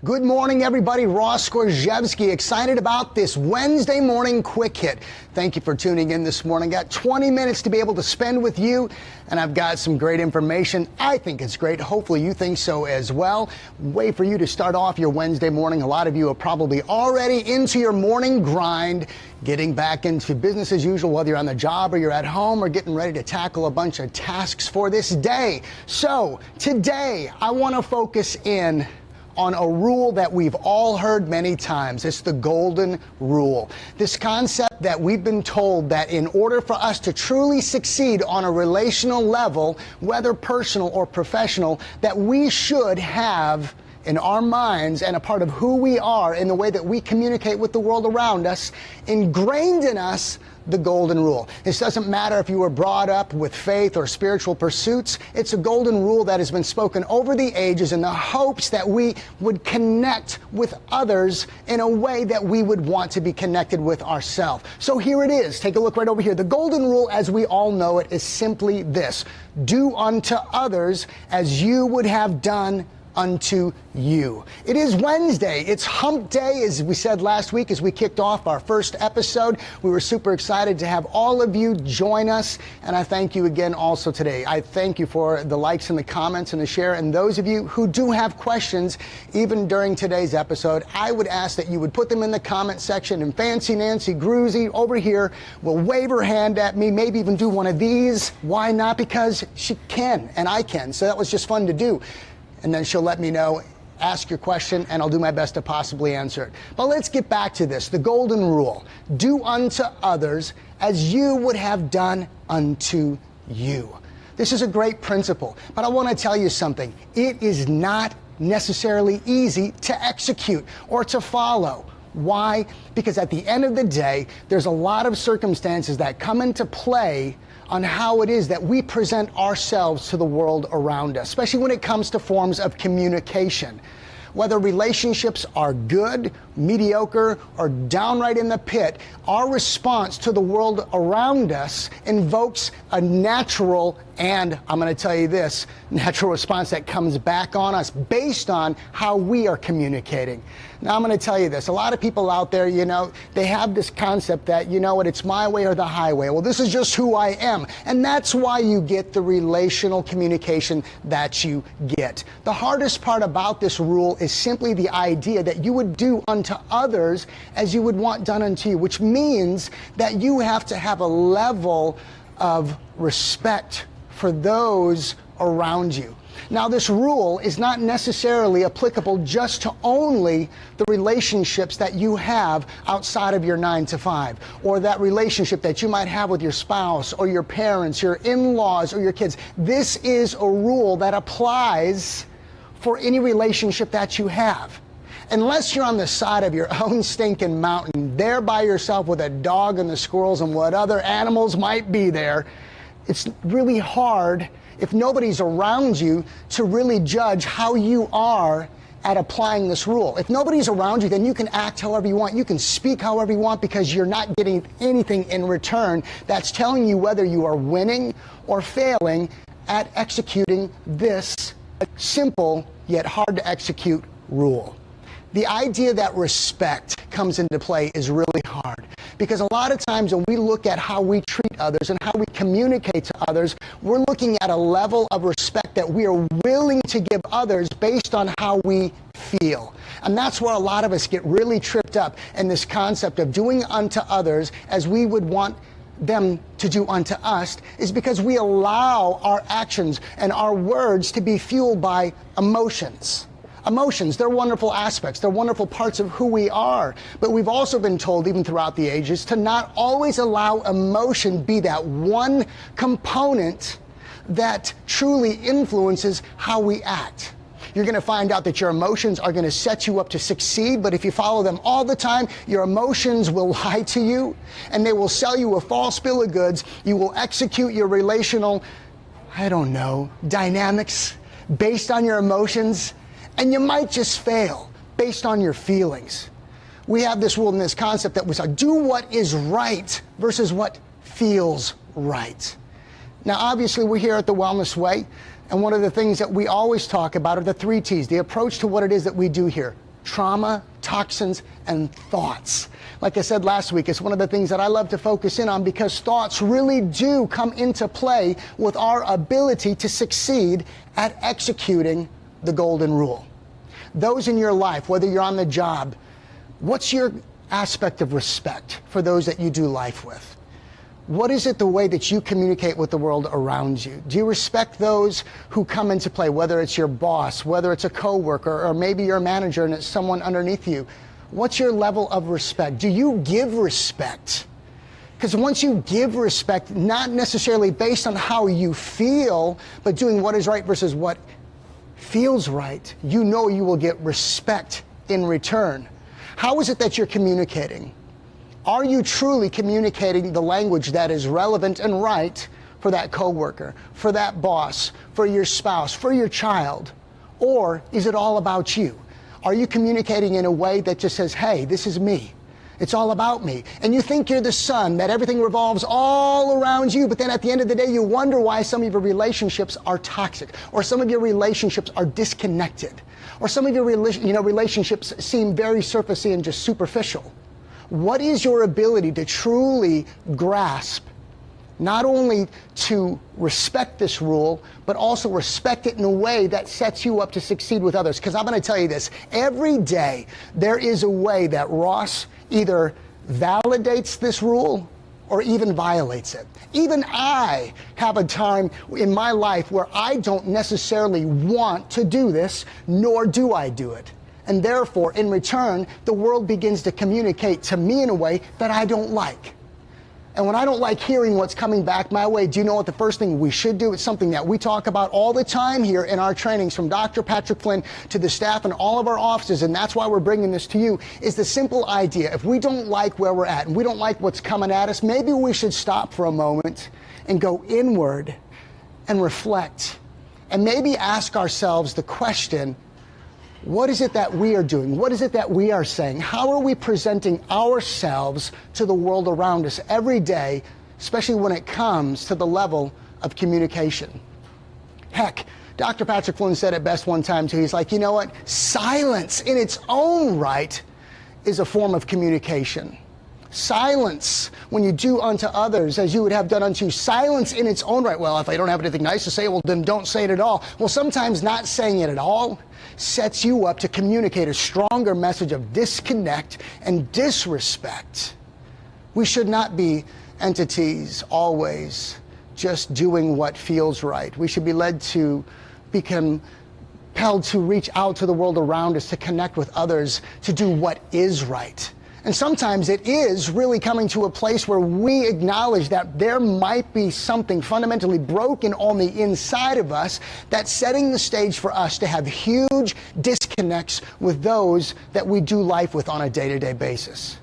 Good morning, everybody. Ross Skorzewski, excited about this Wednesday morning quick hit. Thank you for tuning in this morning. Got 20 minutes to be able to spend with you, and I've got some great information. I think it's great. Hopefully you think so as well. Way for you to start off your Wednesday morning. A lot of you are probably already into your morning grind, getting back into business as usual, whether you're on the job or you're at home or getting ready to tackle a bunch of tasks for this day. So today I want to focus in on a rule that we've all heard many times. It's the golden rule. This concept that we've been told that in order for us to truly succeed on a relational level, whether personal or professional, that we should have in our minds and a part of who we are in the way that we communicate with the world around us, ingrained in us, the golden rule. This doesn't matter if you were brought up with faith or spiritual pursuits. It's a golden rule that has been spoken over the ages in the hopes that we would connect with others in a way that we would want to be connected with ourselves. So here it is. Take a look right over here. The golden rule, as we all know it, is simply this: do unto others as you would have done unto you. It is Wednesday. It's hump day, as we said last week as we kicked off our first episode. We were super excited to have all of you join us, and I thank you again also today. I thank you for the likes and the comments and the share, and those of you who do have questions, even during today's episode, I would ask that you would put them in the comment section, and Fancy Nancy Gruzy over here will wave her hand at me, maybe even do one of these. Why not? Because she can, and I can, so that was just fun to do. And then she'll let me know, ask your question, and I'll do my best to possibly answer it. But let's get back to this, the golden rule. Do unto others as you would have done unto you. This is a great principle, but I want to tell you something. It is not necessarily easy to execute or to follow. Why? Because at the end of the day, there's a lot of circumstances that come into play on how it is that we present ourselves to the world around us, especially when it comes to forms of communication. Whether relationships are good, mediocre, or downright in the pit, our response to the world around us invokes a natural, and I'm going to tell you this, natural response that comes back on us based on how we are communicating. Now, I'm going to tell you this. A lot of people out there, they have this concept that, it's my way or the highway. Well, this is just who I am. And that's why you get the relational communication that you get. The hardest part about this rule is simply the idea that you would do unto others as you would want done unto you, which means that you have to have a level of respect for those around you. Now, this rule is not necessarily applicable just to only the relationships that you have outside of your 9 to 5, or that relationship that you might have with your spouse or your parents, your in-laws, or your kids. This is a rule that applies for any relationship that you have. Unless you're on the side of your own stinking mountain, there by yourself with a dog and the squirrels and what other animals might be there, it's really hard, if nobody's around you, to really judge how you are at applying this rule. If nobody's around you, then you can act however you want. You can speak however you want because you're not getting anything in return that's telling you whether you are winning or failing at executing this simple yet hard to execute rule. The idea that respect comes into play is really hard, because a lot of times when we look at how we treat others and how we communicate to others, we're looking at a level of respect that we are willing to give others based on how we feel. And that's where a lot of us get really tripped up in this concept of doing unto others as we would want them to do unto us, is because we allow our actions and our words to be fueled by emotions. Emotions, they're wonderful aspects. They're wonderful parts of who we are. But we've also been told, even throughout the ages, to not always allow emotion be that one component that truly influences how we act. You're going to find out that your emotions are going to set you up to succeed, but if you follow them all the time, your emotions will lie to you, and they will sell you a false bill of goods. You will execute your relational, dynamics based on your emotions, and you might just fail based on your feelings. We have this rule and this concept that we say, do what is right versus what feels right. Now, obviously, we're here at the Wellness Way, and one of the things that we always talk about are the 3 T's, the approach to what it is that we do here. trauma, toxins, and thoughts. Like I said last week, it's one of the things that I love to focus in on because thoughts really do come into play with our ability to succeed at executing the golden rule. Those in your life, whether you're on the job, what's your aspect of respect for those that you do life with? What is it the way that you communicate with the world around you? Do you respect those who come into play, whether it's your boss, whether it's a coworker, or maybe your manager and it's someone underneath you? What's your level of respect? Do you give respect? Because once you give respect, not necessarily based on how you feel, but doing what is right versus what feels right, you know you will get respect in return. How is it that you're communicating? Are you truly communicating the language that is relevant and right for that coworker, for that boss, for your spouse, for your child? Or is it all about you? Are you communicating in a way that just says, hey, this is me. It's all about me. And you think you're the sun, that everything revolves all around you, but then at the end of the day, you wonder why some of your relationships are toxic, or some of your relationships are disconnected, or some of your relationships seem very surfacey and just superficial. What is your ability to truly grasp, not only to respect this rule, but also respect it in a way that sets you up to succeed with others? Because I'm going to tell you this, every day there is a way that Ross either validates this rule or even violates it. Even I have a time in my life where I don't necessarily want to do this, nor do I do it. And therefore, in return, the world begins to communicate to me in a way that I don't like. And when I don't like hearing what's coming back my way, do you know what the first thing we should do? It's something that we talk about all the time here in our trainings, from Dr. Patrick Flynn to the staff in all of our offices, and that's why we're bringing this to you, is the simple idea. If we don't like where we're at and we don't like what's coming at us, maybe we should stop for a moment and go inward and reflect and maybe ask ourselves the question, what is it that we are doing? What is it that we are saying? How are we presenting ourselves to the world around us every day, especially when it comes to the level of communication? Heck, Dr. Patrick Flynn said it best one time too. He's like, you know what? Silence in its own right is a form of communication. Silence, when you do unto others as you would have done unto you. Silence in its own right. Well, if I don't have anything nice to say, well, then don't say it at all. Well, sometimes not saying it at all sets you up to communicate a stronger message of disconnect and disrespect. We should not be entities always just doing what feels right. We should be led to be compelled to reach out to the world around us, to connect with others, to do what is right. And sometimes it is really coming to a place where we acknowledge that there might be something fundamentally broken on the inside of us that's setting the stage for us to have huge disconnects with those that we do life with on a day-to-day basis.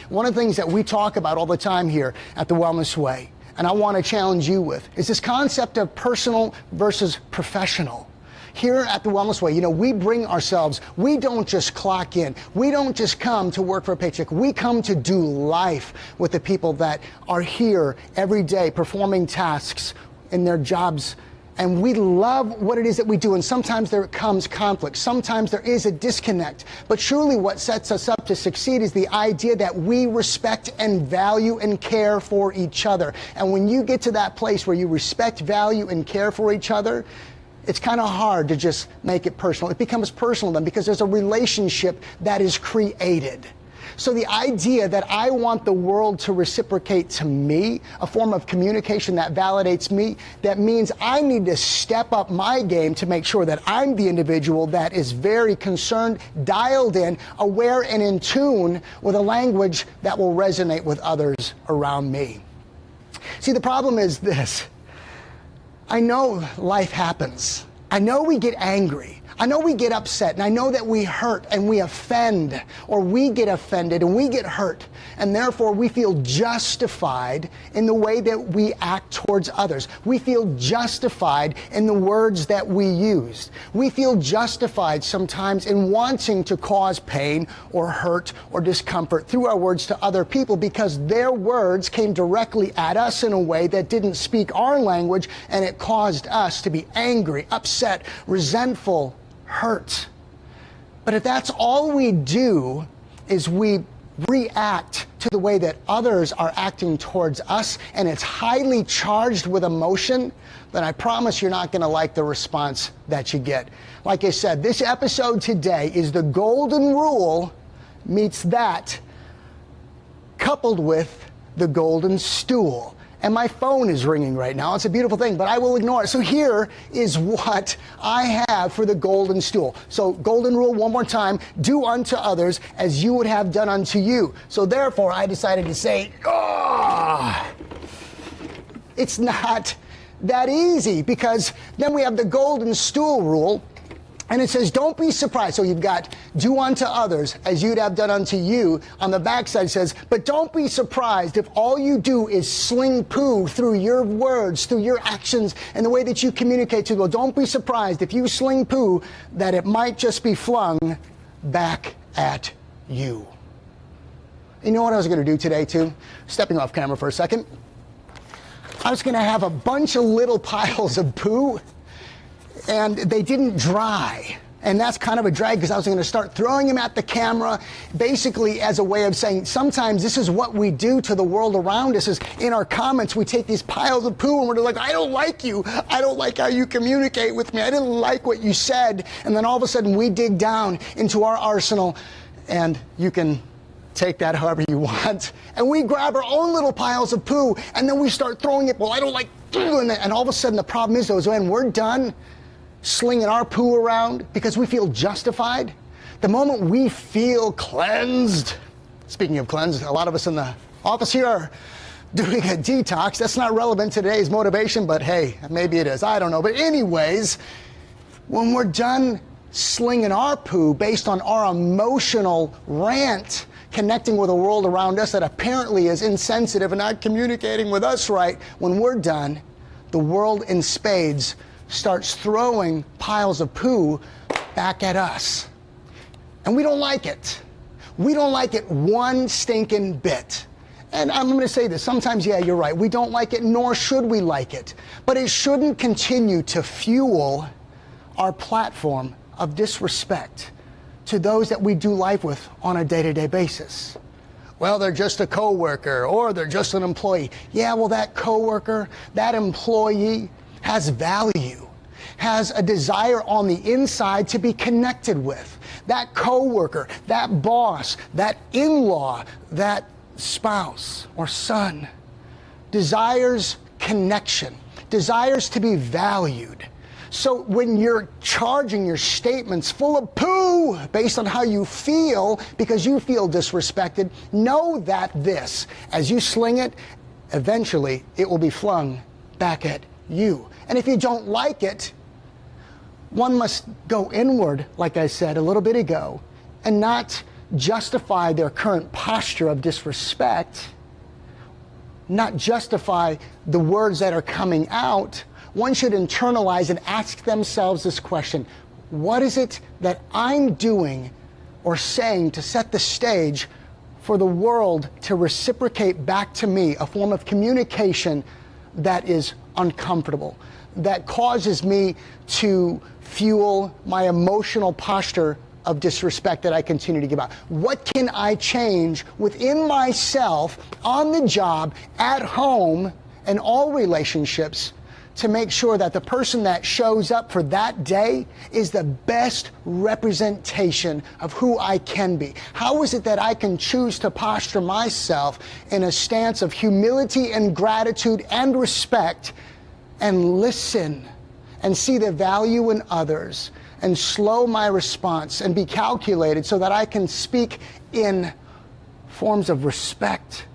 One of the things that we talk about all the time here at The Wellness Way, and I want to challenge you with, is this concept of personal versus professional. Here at The Wellness Way, we bring ourselves, we don't just clock in. We don't just come to work for a paycheck. We come to do life with the people that are here every day performing tasks in their jobs. And we love what it is that we do. And sometimes there comes conflict. Sometimes there is a disconnect. But truly what sets us up to succeed is the idea that we respect and value and care for each other. And when you get to that place where you respect, value, and care for each other, it's kind of hard to just make it personal. It becomes personal then because there's a relationship that is created. So the idea that I want the world to reciprocate to me, a form of communication that validates me, that means I need to step up my game to make sure that I'm the individual that is very concerned, dialed in, aware, and in tune with a language that will resonate with others around me. See, the problem is this. I know life happens. I know we get angry. I know we get upset, and I know that we hurt and we offend, or we get offended and we get hurt, and therefore we feel justified in the way that we act towards others. We feel justified in the words that we use. We feel justified sometimes in wanting to cause pain or hurt or discomfort through our words to other people because their words came directly at us in a way that didn't speak our language, and it caused us to be angry, upset, resentful, hurt. But if that's all we do is we react to the way that others are acting towards us, and it's highly charged with emotion, then I promise you're not going to like the response that you get. Like I said, this episode today is the golden rule meets that, coupled with the golden stool. And my phone is ringing right now. It's a beautiful thing, but I will ignore it. So here is what I have for the golden stool. So golden rule one more time, do unto others as you would have done unto you. So therefore I decided to say, it's not that easy, because then we have the golden stool rule. And it says, don't be surprised. So you've got do unto others as you'd have done unto you. On the backside says, but don't be surprised if all you do is sling poo through your words, through your actions, and the way that you communicate to people. Don't be surprised if you sling poo that it might just be flung back at you. You know what I was going to do today, too? Stepping off camera for a second. I was going to have a bunch of little piles of poo, and they didn't dry. And that's kind of a drag, because I was going to start throwing them at the camera, basically as a way of saying sometimes this is what we do to the world around us. Is in our comments we take these piles of poo and we're like, I don't like you. I don't like how you communicate with me. I didn't like what you said. And then all of a sudden we dig down into our arsenal, and you can take that however you want. And we grab our own little piles of poo, and then we start throwing it. Well, I don't like, and all of a sudden the problem is, though, is when we're done slinging our poo around because we feel justified, the moment we feel cleansed, speaking of cleansed, a lot of us in the office here are doing a detox. That's not relevant to today's motivation, but hey, maybe it is. I don't know. But anyways, when we're done slinging our poo based on our emotional rant, connecting with a world around us that apparently is insensitive and not communicating with us right, when we're done, the world in spades starts throwing piles of poo back at us. And we don't like it. We don't like it one stinking bit. And I'm going to say this, sometimes, yeah, you're right, we don't like it, nor should we like it. But it shouldn't continue to fuel our platform of disrespect to those that we do life with on a day-to-day basis. Well, they're just a coworker, or they're just an employee. Yeah, well, that coworker, that employee has value, has a desire on the inside to be connected with. That coworker, that boss, that in-law, that spouse or son desires connection, desires to be valued. So when you're charging your statements full of poo based on how you feel because you feel disrespected, know that this, as you sling it, eventually it will be flung back at you. And if you don't like it, one must go inward, like I said a little bit ago, and not justify their current posture of disrespect, not justify the words that are coming out. One should internalize and ask themselves this question: what is it that I'm doing or saying to set the stage for the world to reciprocate back to me a form of communication that is uncomfortable, that causes me to fuel my emotional posture of disrespect that I continue to give out? What can I change within myself, on the job, at home, and all relationships to make sure that the person that shows up for that day is the best representation of who I can be? How is it that I can choose to posture myself in a stance of humility and gratitude and respect, and listen and see the value in others, and slow my response and be calculated so that I can speak in forms of respect,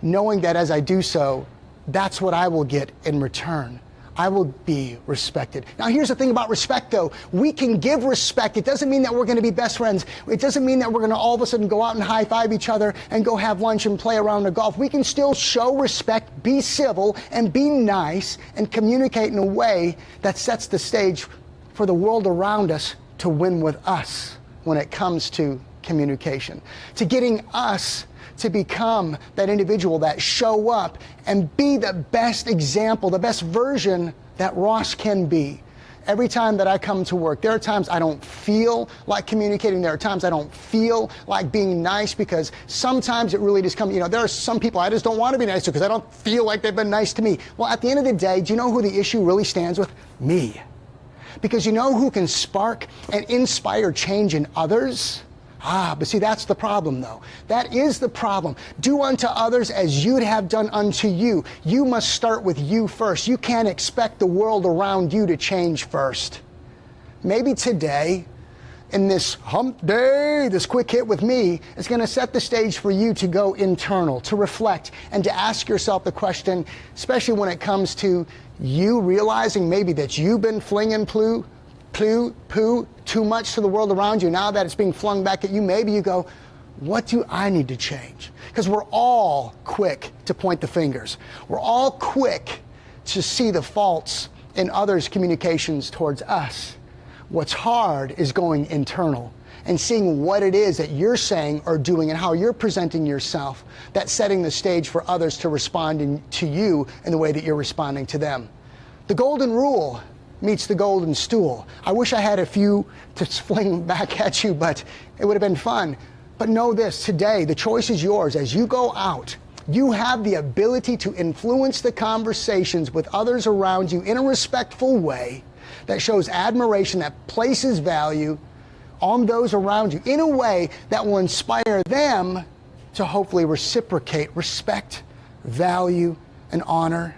knowing that as I do so, that's what I will get in return. I will be respected. Now, here's the thing about respect, though. We can give respect. It doesn't mean that we're going to be best friends. It doesn't mean that we're going to all of a sudden go out and high-five each other and go have lunch and play around the golf. We can still show respect, be civil, and be nice, and communicate in a way that sets the stage for the world around us to win with us when it comes to communication, to getting us to become that individual that show up and be the best example, the best version that Ross can be. Every time that I come to work, there are times I don't feel like communicating. There are times I don't feel like being nice, because sometimes it really just comes, there are some people I just don't want to be nice to because I don't feel like they've been nice to me. Well, at the end of the day, do you know who the issue really stands with? Me. Because you know who can spark and inspire change in others? But see, that's the problem, though. That is the problem. Do unto others as you'd have done unto you. You must start with you first. You can't expect the world around you to change first. Maybe today, in this hump day, this quick hit with me, is going to set the stage for you to go internal, to reflect, and to ask yourself the question, especially when it comes to you realizing maybe that you've been flinging poo too much to the world around you. Now that it's being flung back at you, maybe you go, what do I need to change? Because we're all quick to point the fingers. We're all quick to see the faults in others' communications towards us. What's hard is going internal and seeing what it is that you're saying or doing and how you're presenting yourself, that's setting the stage for others to respond to you in the way that you're responding to them. The golden rule meets the golden stool. I wish I had a few to fling back at you, but it would have been fun. But know this, today, the choice is yours. As you go out, you have the ability to influence the conversations with others around you in a respectful way that shows admiration, that places value on those around you in a way that will inspire them to hopefully reciprocate respect, value, and honor.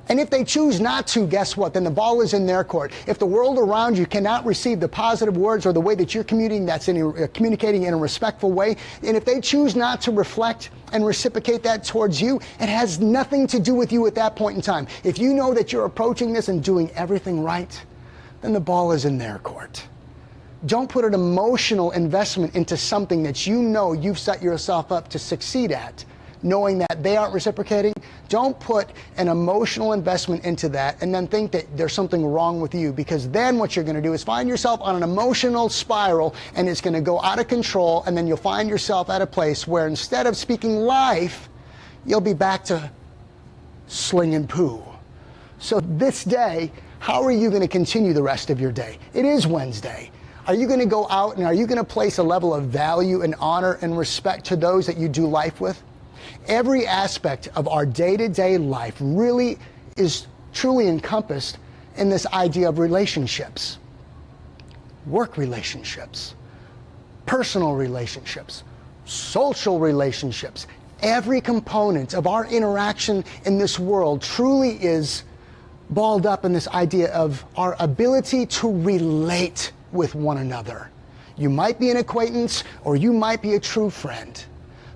And if they choose not to, guess what? Then the ball is in their court. If the world around you cannot receive the positive words or the way that you're communicating in a respectful way, and if they choose not to reflect and reciprocate that towards you, it has nothing to do with you at that point in time. If you know that you're approaching this and doing everything right, then the ball is in their court. Don't put an emotional investment into something that you know you've set yourself up to succeed at, knowing that they aren't reciprocating. Don't put an emotional investment into that and then think that there's something wrong with you, because then what you're going to do is find yourself on an emotional spiral, and it's going to go out of control, and then you'll find yourself at a place where instead of speaking life, you'll be back to slinging poo. So this day, how are you going to continue the rest of your day? It is Wednesday. Are you going to go out and are you going to place a level of value and honor and respect to those that you do life with? Every aspect of our day-to-day life really is truly encompassed in this idea of relationships. Work relationships, personal relationships, social relationships. Every component of our interaction in this world truly is balled up in this idea of our ability to relate with one another. You might be an acquaintance or you might be a true friend.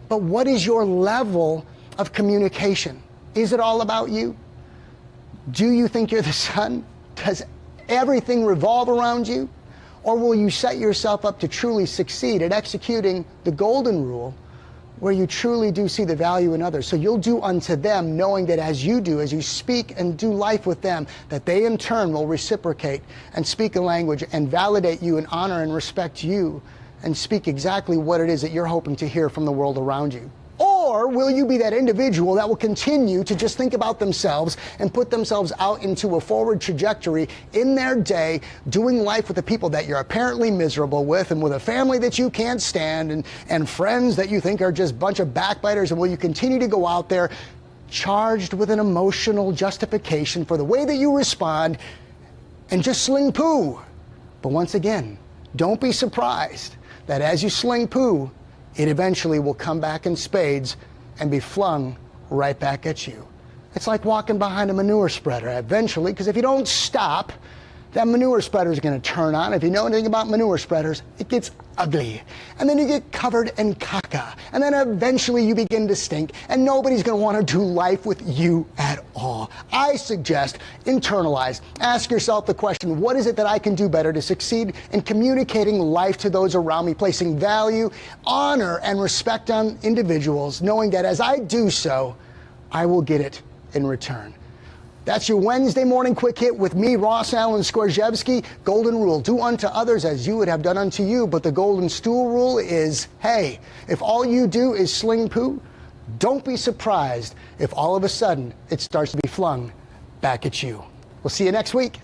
But what is your level of communication? Is it all about you? Do you think you're the sun? Does everything revolve around you? Or will you set yourself up to truly succeed at executing the golden rule, where you truly do see the value in others? So you'll do unto them, knowing that as you do, as you speak and do life with them, that they in turn will reciprocate and speak a language and validate you and honor and respect you and speak exactly what it is that you're hoping to hear from the world around you. Or will you be that individual that will continue to just think about themselves and put themselves out into a forward trajectory in their day, doing life with the people that you're apparently miserable with, and with a family that you can't stand, and friends that you think are just a bunch of backbiters? And will you continue to go out there charged with an emotional justification for the way that you respond and just sling poo? But once again, don't be surprised that as you sling poo, it eventually will come back in spades and be flung right back at you. It's like walking behind a manure spreader eventually, because if you don't stop, that manure spreader is going to turn on. If you know anything about manure spreaders, it gets ugly. And then you get covered in caca. And then eventually you begin to stink, and nobody's going to want to do life with you at all. I suggest internalize. Ask yourself the question, what is it that I can do better to succeed in communicating life to those around me, placing value, honor, and respect on individuals, knowing that as I do so, I will get it in return. That's your Wednesday morning quick hit with me, Ross Allen Skorzewski. Golden rule, do unto others as you would have done unto you. But the golden stool rule is, hey, if all you do is sling poo, don't be surprised if all of a sudden it starts to be flung back at you. We'll see you next week.